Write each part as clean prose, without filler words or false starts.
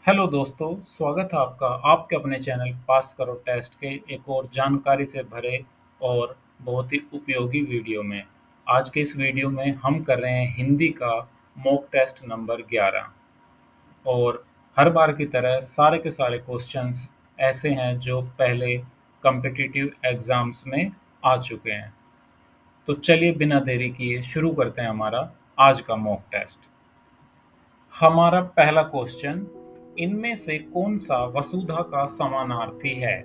Hello दोस्तों, स्वागत है आपका आपके अपने चैनल पास करो टेस्ट के एक और जानकारी से भरे और बहुत ही उपयोगी वीडियो में। आज के इस वीडियो में हम कर रहे हैं हिंदी का मॉक टेस्ट नंबर 11 और हर बार की तरह सारे के सारे क्वेश्चंस ऐसे हैं जो पहले कॉम्पिटिटिव एग्ज़ाम्स में आ चुके हैं। तो चलिए बिना देरी किए शुरू करते हैं हमारा आज का मॉक टेस्ट। हमारा पहला क्वेश्चन, इनमें से कौन सा वसुधा का समानार्थी है?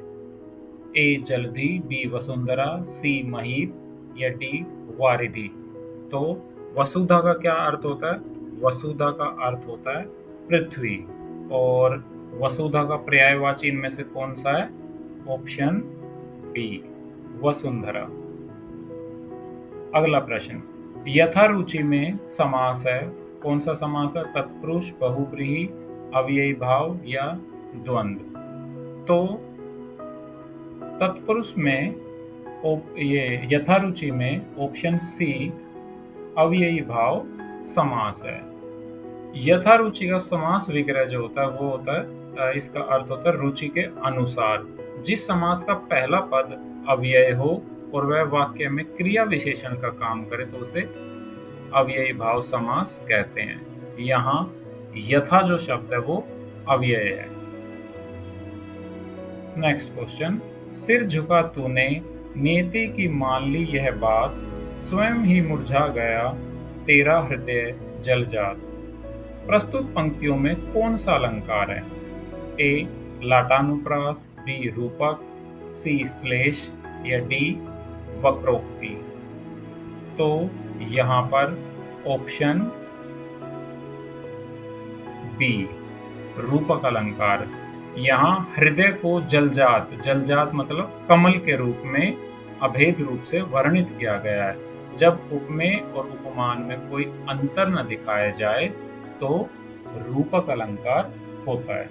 ए जलधि, बी वसुंधरा, सी महीप या डी वारिधि। तो वसुधा का क्या अर्थ होता है? वसुधा का अर्थ होता है पृथ्वी। और वसुधा का पर्यायवाची इनमें से कौन सा है? Option B Vasundhara. अगला प्रश्न, यथारुचि में समास है, कौन सा समास है? तत्पुरुष, बहुव्रीहि, अव्ययी भाव या द्वंद्व। तो तत्पुरुष में ये यथारुचि में ऑप्शन सी अव्ययी भाव समास है। यथारुचि का समास विग्रह जो होता है वो होता है इसका अर्थ होता है रुचि के अनुसार। जिस समास का पहला पद अव्यय हो और वह वाक्य में क्रिया विशेषण का काम करे तो उसे अव्ययी भाव समास कहते हैं। यहाँ यथा जो शब्द है वो अव्यय है। नेक्स्ट क्वेश्चन, सिर झुका तूने, नियति की मान ली यह बात, स्वयं ही मुरझा गया तेरा हृदय जल जात। प्रस्तुत पंक्तियों में कौन सा अलंकार है? ए लाटानुप्रास, बी रूपक, सी श्लेष या डी वक्रोक्ति। तो यहाँ पर ऑप्शन बी रूपक अलंकार। यहाँ हृदय को जलजात, जलजात मतलब कमल के रूप में अभेद रूप से वर्णित किया गया है। जब उपमेय और उपमान में कोई अंतर न दिखाया जाए तो रूपक अलंकार होता है।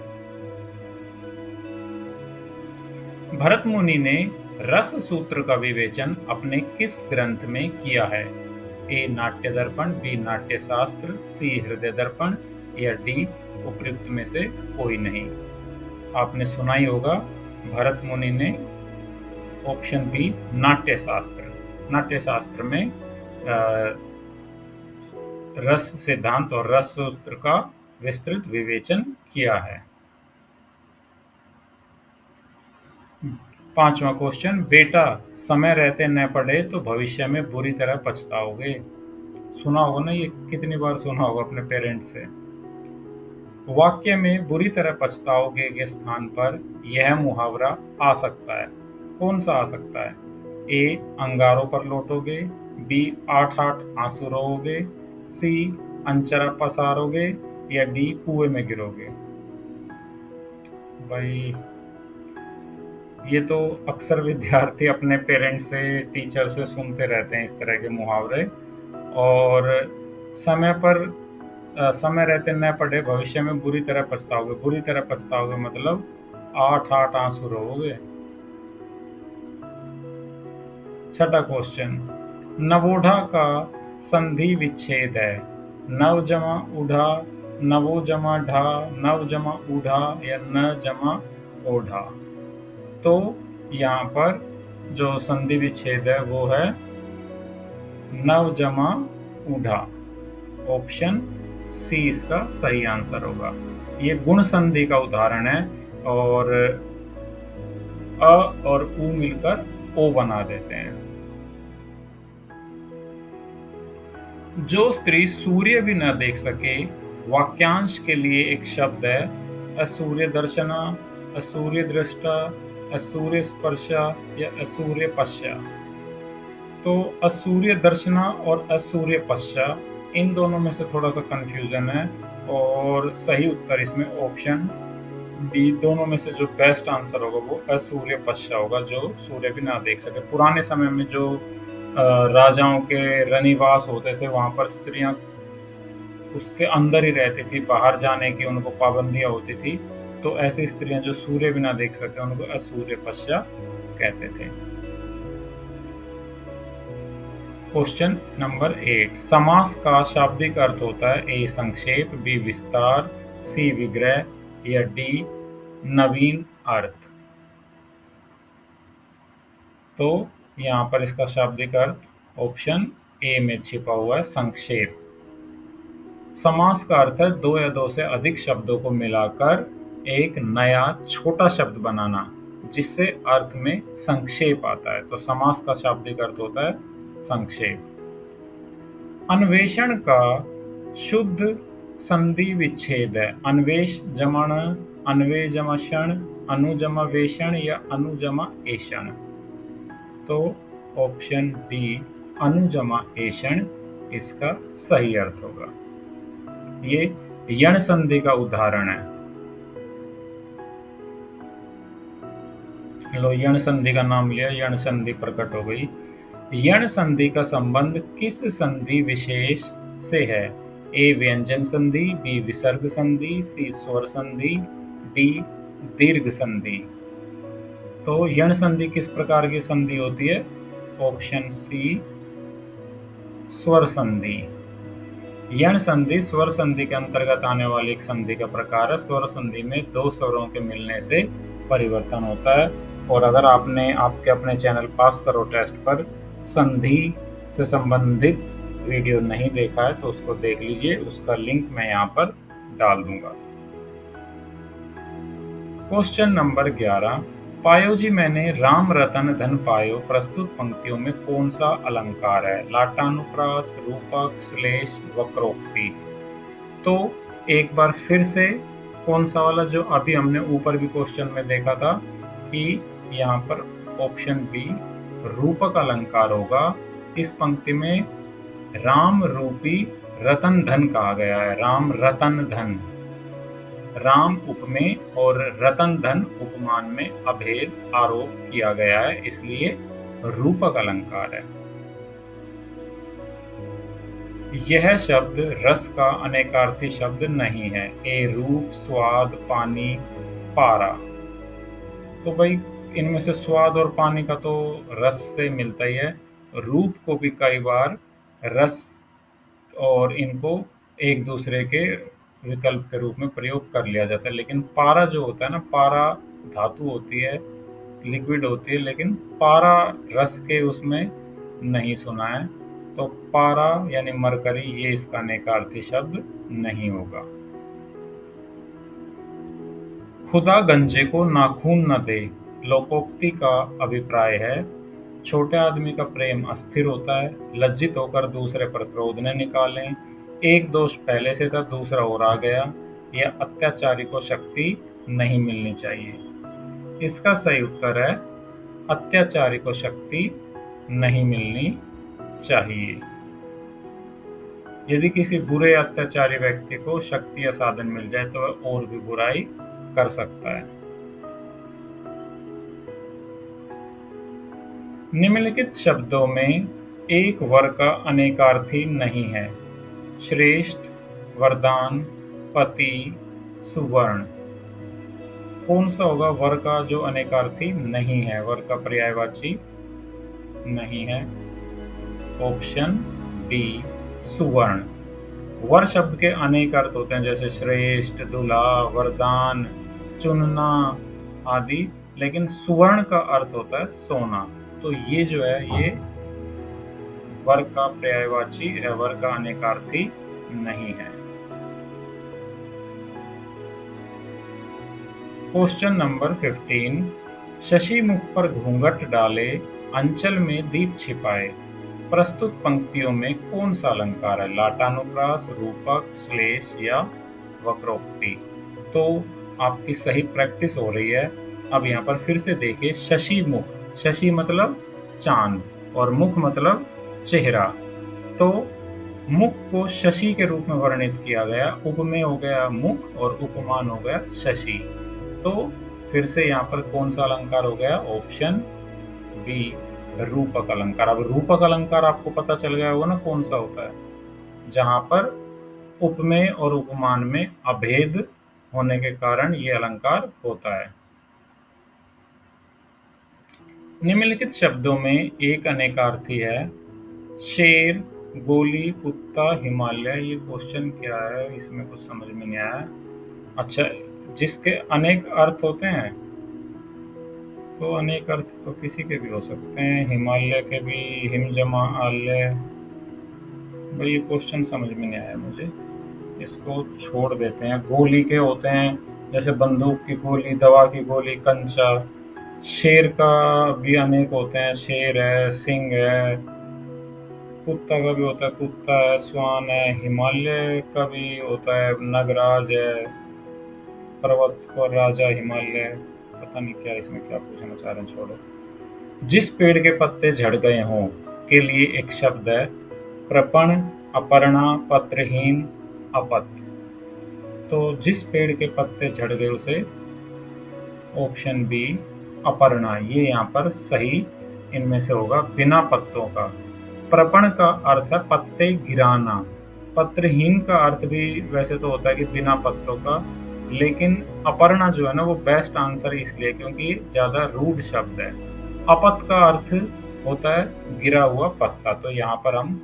भरत मुनि ने रस सूत्र का विवेचन अपने किस ग्रंथ में किया है? ए नाट्य दर्पण, बी नाट्य शास्त्र, सी हृदय दर्पण या डी उपयुक्त में से कोई नहीं। आपने सुना ही होगा, भरत मुनि ने ऑप्शन बी नाट्य शास्त्र, नाट्य शास्त्र में रस सिद्धांत और रस सूत्र का विस्तृत विवेचन किया है। पांचवा क्वेश्चन, बेटा समय रहते न पढ़े तो भविष्य में बुरी तरह पछताओगे। सुना होगा ना, ये कितनी बार सुना होगा अपने पेरेंट्स से। वाक्य में बुरी तरह पछताओगे के स्थान पर यह मुहावरा आ सकता है। कौन सा आ सकता है? ए अंगारों पर लौटोगे, बी आठ आठ आंसू रोओगे, सी अंचरा पसारोगे या डी कुएं में गिरोगे। भाई ये तो अक्सर विद्यार्थी अपने पेरेंट्स से, टीचर से सुनते रहते हैं इस तरह के मुहावरे। और समय रहते न पढ़े भविष्य में बुरी तरह पछताओगे। बुरी तरह पछताओगे मतलब आठ आठ आंसू रोओगे। छठा क्वेश्चन, नवोढ़ा का संधि विच्छेद है। नव जमा ऊढ़ा, नवो जमा ढा, नव जमा ऊढ़ा या न जमा ओढ़ा। तो यहाँ पर जो संधि विच्छेद है वो है नव जमा ऊढ़ा। ऑप्शन सी इसका सही आंसर होगा। ये गुण संधि का उदाहरण है और अ और उ मिलकर ओ बना देते हैं। जो स्त्री सूर्य भी न देख सके, वाक्यांश के लिए एक शब्द है असूर्य दर्शना, असूर्य दृष्टा, असूर्य स्पर्शा या असूर्य पश्या। तो असूर्य दर्शना और असूर्य पश्या, इन दोनों में से थोड़ा सा कंफ्यूजन है और सही उत्तर इसमें ऑप्शन बी, दोनों में से जो बेस्ट आंसर होगा वो असूर्य पश्या होगा, जो सूर्य भी ना देख सके। पुराने समय में जो राजाओं के रनिवास होते थे वहां पर स्त्रियां उसके अंदर ही रहती थी, बाहर जाने की उनको पाबंदियां होती थी। तो ऐसी स्त्रियां जो सूर्य भी ना देख सके उनको असूर्य पश्या कहते थे। क्वेश्चन नंबर 8, समास का शाब्दिक अर्थ होता है ए संक्षेप, बी विस्तार, सी विग्रह या डी नवीन अर्थ। तो यहाँ पर इसका शाब्दिक अर्थ ऑप्शन ए में छिपा हुआ है, संक्षेप। समास का अर्थ है दो या दो से अधिक शब्दों को मिलाकर एक नया छोटा शब्द बनाना जिससे अर्थ में संक्षेप आता है। तो समास का शाब्दिक अर्थ होता है संक्षेप। अन्वेषण का शुद्ध संधि विच्छेद है। अन्वेष जमण, अन्वेजमषण, अनुजमवेषण या अनुजमाएषण। तो ऑप्शन डी अनुजमाएषण इसका सही अर्थ होगा। ये यण संधि का उदाहरण है। लो, यण संधि का नाम लिया, यण संधि प्रकट हो गई। यण संधि का संबंध किस संधि विशेष से है? ए व्यंजन संधि, बी विसर्ग संधि, सी स्वर संधि, डी दीर्घ संधि। तो यण संधि किस प्रकार की संधि होती है? ऑप्शन सी स्वर संधि। यण संधि स्वर संधि के अंतर्गत आने वाली एक संधि का प्रकार है। स्वर संधि में दो स्वरों के मिलने से परिवर्तन होता है। और अगर आपने आपके अपने चैनल पास करो टेस्ट पर संधि से संबंधित वीडियो नहीं देखा है तो उसको देख लीजिए, उसका लिंक मैं यहाँ पर डाल दूंगा। क्वेश्चन नंबर 11, पायो जी मैंने राम रतन धन पायो प्रस्तुत पंक्तियों में कौन सा अलंकार है? लाटानुप्रास, रूपक, श्लेष, वक्रोक्ति। तो एक बार फिर से कौन सा वाला जो अभी हमने ऊपर भी क्वेश्चन में देखा था कि यहाँ पर ऑप्शन बी रूपक अलंकार होगा। इस पंक्ति में राम रूपी रतन धन कहा गया है। राम रतन धन, राम उपमेय और रतन धन उपमान में अभेद आरोप किया गया है, इसलिए रूपक अलंकार है। यह शब्द रस का अनेकार्थी शब्द नहीं है। ए रूप, स्वाद, पानी, पारा। तो भाई इनमें से स्वाद और पानी का तो रस से मिलता ही है। रूप को भी कई बार रस और इनको एक दूसरे के विकल्प के रूप में प्रयोग कर लिया जाता है। लेकिन पारा जो होता है ना, पारा धातु होती है, लिक्विड होती है, लेकिन पारा रस के उसमें नहीं सुना है। तो पारा यानी मरकरी, ये इसका अनेकार्थी शब्द नहीं होगा। खुदा गंजे को नाखून न दे, लोकोक्ति का अभिप्राय है। छोटे आदमी का प्रेम अस्थिर होता है। लज्जित होकर दूसरे पर क्रोध न निकालें। एक दोष पहले से था, दूसरा और आ गया। यह अत्याचारी को शक्ति नहीं मिलनी चाहिए। इसका सही उत्तर है अत्याचारी को शक्ति नहीं मिलनी चाहिए। यदि किसी बुरे अत्याचारी व्यक्ति को शक्ति या साधन मिल जाए तो वह और भी बुराई कर सकता है। निम्नलिखित शब्दों में एक वर का अनेकार्थी नहीं है। श्रेष्ठ, वरदान, पति, सुवर्ण। कौन सा होगा वर का जो अनेकार्थी नहीं है, वर का पर्यायवाची नहीं है? ऑप्शन डी सुवर्ण। वर शब्द के अनेक अर्थ होते हैं, जैसे श्रेष्ठ, दूल्हा, वरदान, चुनना आदि, लेकिन सुवर्ण का अर्थ होता है सोना। तो ये जो है ये वर का पर्यायवाची, वर का अनेकार्थी नहीं है। क्वेश्चन नंबर 15, शशि मुख पर घूंघट डाले, अंचल में दीप छिपाए, प्रस्तुत पंक्तियों में कौन सा अलंकार है? लाटानुप्रास, रूपक, श्लेष या वक्रोक्ति। तो आपकी सही प्रैक्टिस हो रही है। अब यहाँ पर फिर से देखिए, शशि मुख, शशि मतलब चांद और मुख मतलब चेहरा। तो मुख को शशि के रूप में वर्णित किया गया, उपमेय हो गया मुख और उपमान हो गया शशि। तो फिर से यहाँ पर कौन सा अलंकार हो गया? ऑप्शन बी रूपक अलंकार। अब रूपक अलंकार आपको पता चल गया होगा ना कौन सा होता है, जहां पर उपमेय और उपमान में अभेद होने के कारण ये अलंकार होता है। निम्नलिखित शब्दों में एक अनेकार्थी है। शेर, गोली, कुत्ता, हिमालय। ये क्वेश्चन क्या है? इसमें कुछ समझ में नहीं आया। अच्छा, जिसके अनेक अर्थ होते हैं, तो अनेक अर्थ तो किसी के भी हो सकते हैं, हिमालय के भी, हिमजमालय। भाई ये क्वेश्चन समझ में नहीं आया मुझे, इसको छोड़ देते हैं। गोली के होते हैं, जैसे बंदूक की गोली, दवा की गोली, कंचा। शेर का भी अनेक होते हैं, शेर है, सिंह है। कुत्ता का भी होता है, कुत्ता है, स्वान है। हिमालय का भी होता है, नगराज है। पर्वत को राजा हिमालय। पता नहीं क्या इसमें क्या पूछना चाह रहे हैं, छोड़ो। जिस पेड़ के पत्ते झड़ गए हों के लिए एक शब्द है, प्रपण, अपर्णा, पत्रहीन, अपत। तो जिस पेड़ के पत्ते झड़ गए उसे, ऑप्शन बी अपर्णा, ये यहाँ पर सही इनमें से होगा, बिना पत्तों का। प्रपण का अर्थ है पत्ते गिराना। पत्रहीन का अर्थ भी वैसे तो होता है कि बिना पत्तों का, लेकिन अपर्णा जो है ना वो बेस्ट आंसर इसलिए क्योंकि ज्यादा रूड शब्द है। अपत का अर्थ होता है गिरा हुआ पत्ता। तो यहाँ पर हम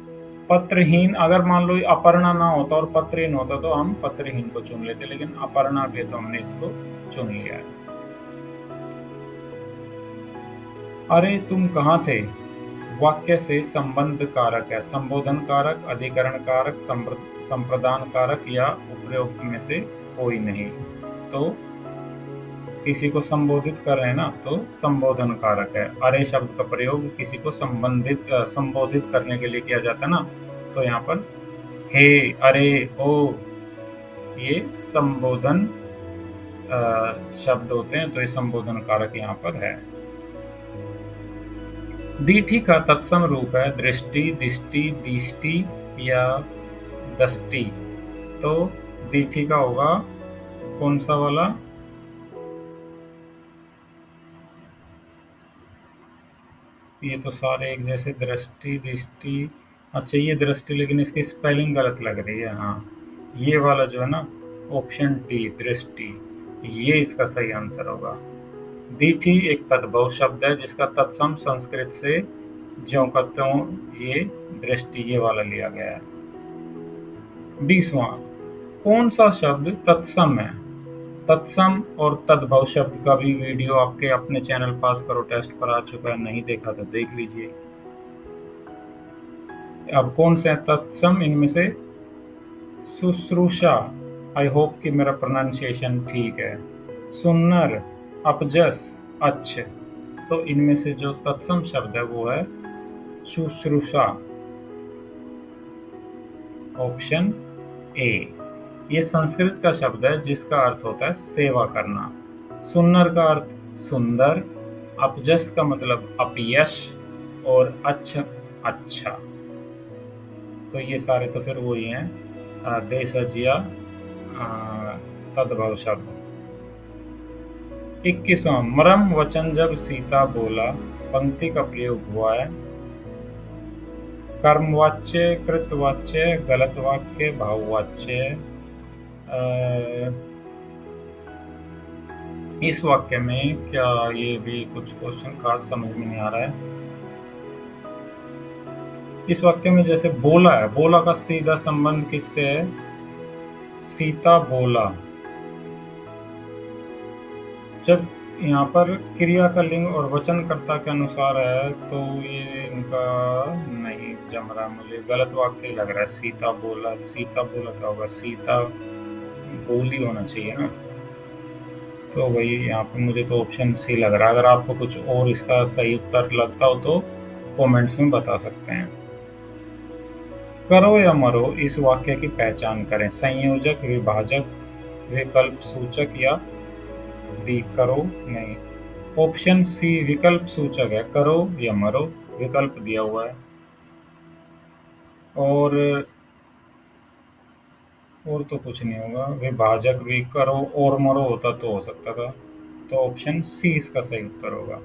पत्रहीन, अगर मान लो अपर्णा ना होता और पत्रहीन होता तो हम पत्रहीन को चुन लेते, लेकिन अपर्णा भी तो हमने इसको चुन लिया है। अरे तुम कहाँ थे वाक्य से संबंध कारक है, संबोधन कारक, अधिकरण कारक, संप्रदान कारक या उपयुक्त में से कोई नहीं। तो किसी को संबोधित कर रहे हैं ना, तो संबोधन कारक है। अरे शब्द का प्रयोग किसी को संबोधित करने के लिए किया जाता है ना, तो यहाँ पर हे, अरे, ओ, ये संबोधन शब्द होते हैं, तो ये संबोधन कारक यहाँ पर है। दीठी का तत्सम रूप है दृष्टि, दिष्टि, दिष्टि या दष्टि। तो दीठी का होगा कौन सा वाला? ये तो सारे एक जैसे, दृष्टि, दिष्टि। अच्छा ये दृष्टि, लेकिन इसकी स्पेलिंग गलत लग रही है। हाँ, ये वाला जो है ना, ऑप्शन डी दृष्टि, ये इसका सही आंसर होगा। दीठी एक तद्भव शब्द है जिसका तत्सम संस्कृत से ज्यों का त्यों ये दृष्टि, ये वाला लिया गया है। 20वां, कौन सा शब्द तत्सम है? तत्सम और तद्भव शब्द का भी वीडियो आपके अपने चैनल पास करो टेस्ट पर आ चुका है, नहीं देखा तो देख लीजिए। अब कौन से तत्सम इनमें से? शुश्रूषा, आई होप कि मेरा प्रोनाउंसिएशन ठीक है। सुन्नर, अपजस, अच्छ। तो इनमें से जो तत्सम शब्द है वो है शुश्रूषा, ऑप्शन ए। ये संस्कृत का शब्द है जिसका अर्थ होता है सेवा करना। सुन्नर का अर्थ सुंदर, अपजस का मतलब अपयश, और अच्छा अच्छा। तो ये सारे तो फिर वही हैं, देशज या तद्भव शब्द। 21वां, मरम वचन जब सीता बोला, पंक्ति का प्रयोग हुआ है कर्मवाच्य, कृतवाच्य, गलत वाक्य, भाववाच्य। इस वाक्य में क्या, ये भी कुछ क्वेश्चन खास समझ में नहीं आ रहा है। इस वाक्य में जैसे बोला है, बोला का सीधा संबंध किससे है? सीता बोला। जब यहाँ पर क्रिया का लिंग और वचनकर्ता के अनुसार है तो ये इनका नहीं जम रहा, मुझे गलत वाक्य लग रहा है। सीता बोला, सीता बोला क्या होगा? सीता बोली होना चाहिए ना। तो वही यहाँ पे मुझे तो ऑप्शन सी लग रहा है। अगर आपको कुछ और इसका सही उत्तर लगता हो तो कमेंट्स में बता सकते हैं। करो या मरो इस वाक्य की पहचान करें। संयोजक, विभाजक, विकल्प सूचक या बी करो नहीं। ऑप्शन सी विकल्प सूचक है, करो या मरो, विकल्प दिया हुआ है। और तो कुछ नहीं होगा। विभाजक भी करो और मरो होता तो हो सकता था। तो ऑप्शन सी इसका सही उत्तर होगा।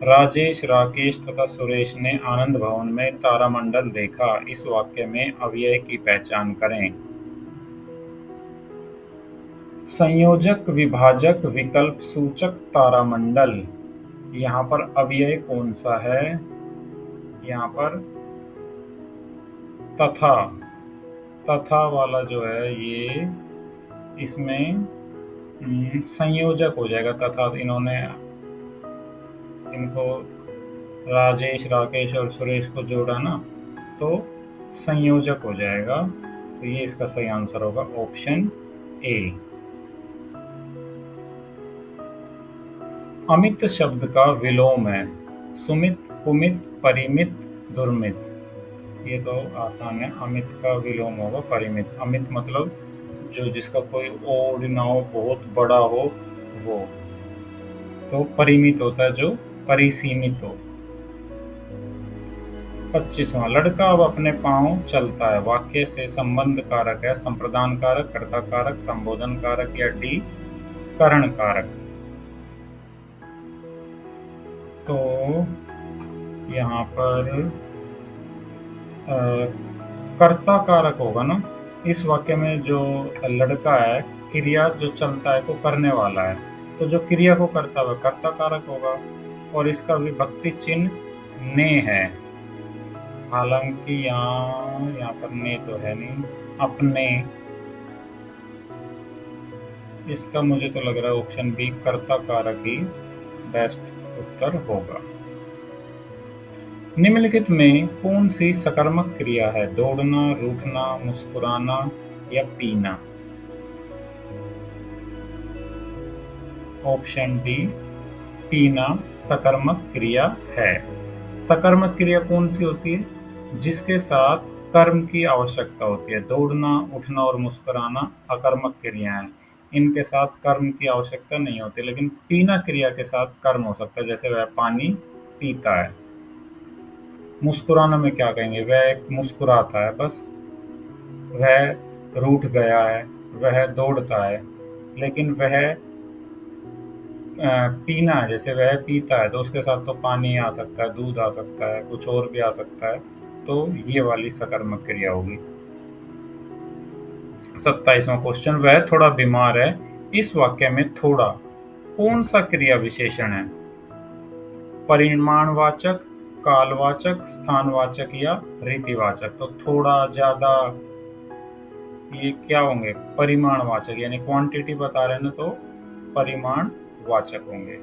राजेश, राकेश तथा सुरेश ने आनंद भवन में तारामंडल देखा। इस वाक्य में अव्यय की पहचान करें। संयोजक, विभाजक, विकल्प सूचक, तारामंडल। यहाँ पर अव्यय कौन सा है? यहाँ पर तथा, तथा वाला जो है ये इसमें संयोजक हो जाएगा, तथा इन्होंने इनको राजेश, राकेश और सुरेश को जोड़ा ना, तो संयोजक हो जाएगा। तो ये इसका सही आंसर होगा ऑप्शन ए। अमित शब्द का विलोम है सुमित, कुमित, परिमित, दुर्मित। ये तो आसान है, अमित का विलोम होगा परिमित। अमित मतलब जो जिसका कोई ओड ना हो, बहुत बड़ा हो, वो। तो परिमित होता है जो परिसीमित हो। 25वां, लड़का अब अपने पांव चलता है, वाक्य से संबंध कारक है, संप्रदान कारक, कर्ता कारक, संबोधन कारक या डी करण कारक। तो यहाँ पर कर्ता कारक होगा ना। इस वाक्य में जो लड़का है, क्रिया जो चलता है को करने वाला है, तो जो क्रिया को करता है कर्ता कारक होगा। और इसका विभक्ति चिन्ह ने है, हालांकि यहाँ पर ने तो है नहीं। अपने, इसका मुझे तो लग रहा है ऑप्शन बी कर्ता कारक ही बेस्ट उत्तर होगा। निम्नलिखित में कौन सी सकर्मक क्रिया है? दौड़ना, रूठना, मुस्कुराना या पीना? ऑप्शन डी पीना सकर्मक क्रिया है। सकर्मक क्रिया कौन सी होती है? जिसके साथ कर्म की आवश्यकता होती है। दौड़ना, उठना और मुस्कुराना अकर्मक क्रियाएं, इनके साथ कर्म की आवश्यकता नहीं होती, लेकिन पीना क्रिया के साथ कर्म हो सकता है, जैसे वह पानी पीता है। मुस्कुराना में क्या कहेंगे? वह एक मुस्कुराता है बस। वह रूठ गया है, वह दौड़ता है। लेकिन वह पीना है, जैसे वह पीता है तो उसके साथ तो पानी आ सकता है, दूध आ सकता है, कुछ और भी आ सकता है। तो ये वाली सकर्मक क्रिया होगी। 27वां क्वेश्चन, वह थोड़ा बीमार है, इस वाक्य में थोड़ा कौन सा क्रिया विशेषण है? परिमाणवाचक, कालवाचक, स्थानवाचक या रीतिवाचक? तो थोड़ा, ज्यादा, ये क्या होंगे? परिमाणवाचक, यानी क्वांटिटी बता रहे हैं ना, तो परिमाणवाचक होंगे।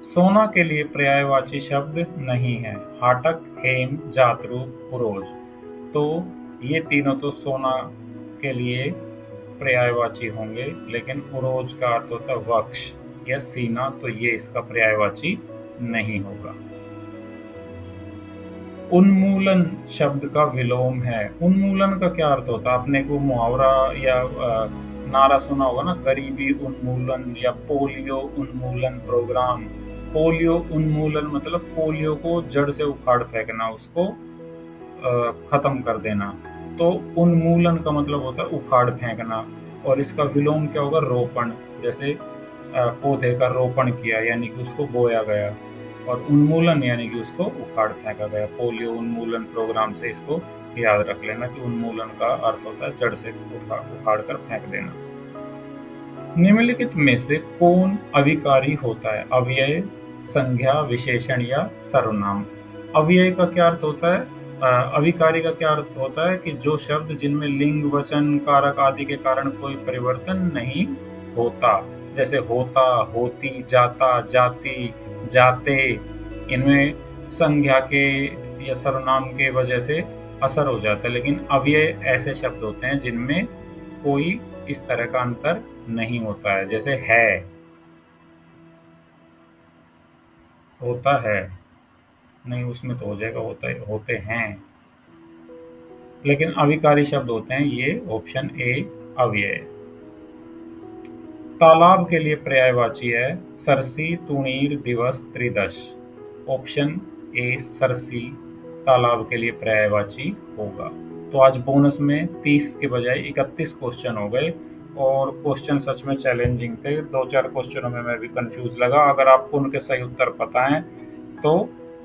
सोना के लिए पर्यायवाची शब्द नहीं है। हाटक, हेम, जातरूप, पुरोज। तो ये तीनों तो सोना के लिए पर्यायवाची होंगे, लेकिन उरोज का अर्थ होता है वक्ष या सीना, तो ये इसका पर्यायवाची नहीं होगा। उन्मूलन शब्द का विलोम है। उन्मूलन का क्या अर्थ होता है? आपने को मुहावरा या नारा सुना होगा ना, गरीबी उन्मूलन या पोलियो उन्मूलन प्रोग्राम। पोलियो उन्मूलन मतलब पोलियो को जड़ से उखाड़ फेंकना, उसको खत्म कर देना। तो उन्मूलन का मतलब होता है उखाड़ फेंकना। और इसका विलोम क्या होगा? रोपण। जैसे पौधे का रोपण किया, यानी कि उसको बोया गया। और उन्मूलन यानी कि उसको उखाड़ फेंका गया। पोलियो उन्मूलन प्रोग्राम से इसको याद रख लेना कि उन्मूलन का अर्थ होता है जड़ से उखाड़ कर फेंक देना। निम्नलिखित में से कौन अविकारी होता है? अव्यय, संज्ञा, विशेषण या सर्वनाम? अव्यय का क्या अर्थ होता है? अविकारी का क्या अर्थ होता है? कि जो शब्द जिनमें लिंग, वचन, कारक आदि के कारण कोई परिवर्तन नहीं होता, जैसे होता, होती, जाता, जाति, जाते। इनमें संज्ञा के या सर्वनाम के वजह से असर हो जाता है, लेकिन अव्यय ऐसे शब्द होते हैं जिनमें कोई इस तरह का अंतर नहीं होता है, जैसे है, होता है, नहीं उसमें तो हो जाएगा होता है, होते हैं। लेकिन अविकारी शब्द होते हैं ये, ऑप्शन ए अव्यय। तालाब के लिए पर्यायवाची है सरसी, तुणीर, दिवस, त्रिदश। ऑप्शन ए सरसी तालाब के लिए पर्यायवाची होगा। तो आज बोनस में 30 के बजाय 31 क्वेश्चन हो गए, और क्वेश्चन सच में चैलेंजिंग थे। 2-4 क्वेश्चनों में मैं भी कंफ्यूज लगा। अगर आपको उनके सही उत्तर पता है तो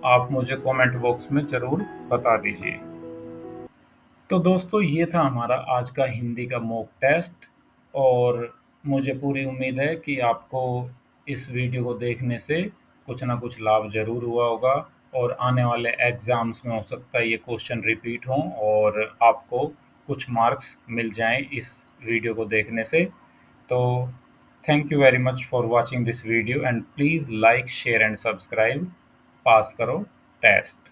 आप मुझे कमेंट बॉक्स में ज़रूर बता दीजिए। तो दोस्तों, ये था हमारा आज का हिंदी का मॉक टेस्ट। और मुझे पूरी उम्मीद है कि आपको इस वीडियो को देखने से कुछ ना कुछ लाभ ज़रूर हुआ होगा, और आने वाले एग्ज़ाम्स में हो सकता है ये क्वेश्चन रिपीट हों और आपको कुछ मार्क्स मिल जाएँ इस वीडियो को देखने से। तो thank you very much for watching this video and please like, share and subscribe. Pass करो टेस्ट।